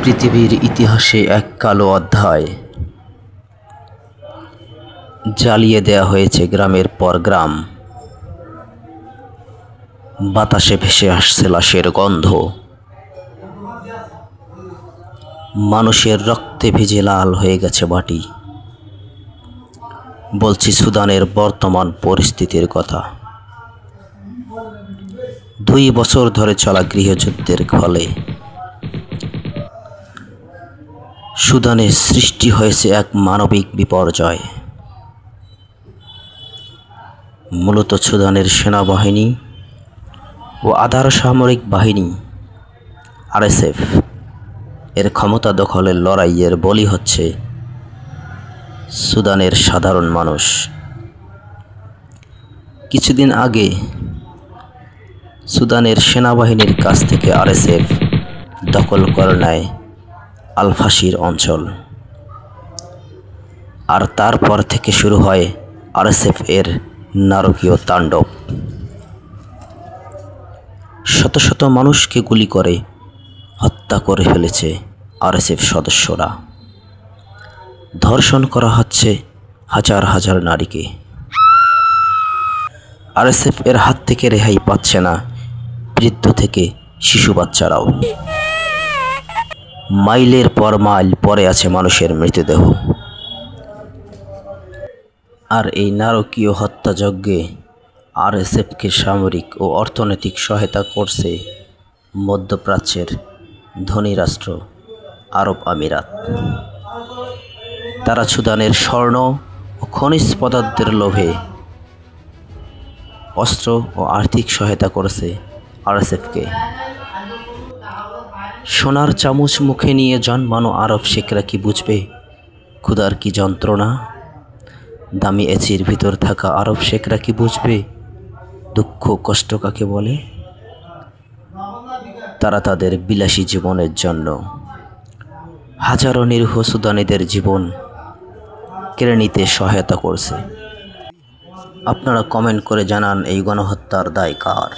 পৃথিবীর ইতিহাসে এক কালো অধ্যায়। জ্বালিয়ে দেয়া হয়েছে গ্রামের পর গ্রাম। বাতাসে ভেসে আসছে লাশের গন্ধ। মানুষের রক্তে ভিজে লাল হয়ে গেছে মাটি। বলছি সুদানের বর্তমান পরিস্থিতির কথা। 2 বছর ধরে চলা গৃহযুদ্ধের ফলে সুদানে সৃষ্টি হয়েছে এক মানবিক বিপর্যয়। মূলত সুদানের সেনাবাহিনী ও আধা সামরিক বাহিনী RSF এর ক্ষমতা দখলের লড়াইয়ের বলি হচ্ছে সুদানের সাধারণ মানুষ। কিছুদিন আগে সুদানের সেনাবাহিনীর কাছ থেকে RSF দখল করে নেয় আল ফাশির অঞ্চল। আর তারপর থেকে শুরু হয় RSF এর নারকীয় তাণ্ডব। শত শত মানুষকে গুলি করে হত্যা করে ফেলেছে RSF সদস্যরা। ধর্ষণ করা হচ্ছে হাজার হাজার নারীকে। RSF এর হাত থেকে রেহাই পাচ্ছে না বৃদ্ধ থেকে শিশু বাচ্চারাও। মাইলের পর মাইল পড়ে আছে মানুষের মৃতদেহ। আর এই নারকীয় হত্যাযজ্ঞে RSFকে সামরিক ও অর্থনৈতিক সহায়তা করছে মধ্যপ্রাচ্যের ধনী রাষ্ট্র আরব আমিরাত। তারা সুদানের স্বর্ণ ও খনিজ পদার্থের লোভে অস্ত্র ও আর্থিক সহায়তা করেছে RSFকে। সোনার চামচ মুখে নিয়ে জন্মানো আরব শেখরা কি বুঝবে ক্ষুধার কি যন্ত্রণা? দামি এসির ভিতর থাকা আরব শেখরা কি বুঝবে দুঃখ কষ্ট কাকে বলে? তারা তাদের বিলাসী জীবনের জন্য হাজারো নিরীহ সুদানিদের জীবন কেড়ে নিতে সহায়তা করছে। আপনারা কমেন্ট করে জানান এই গণহত্যার দায় কার?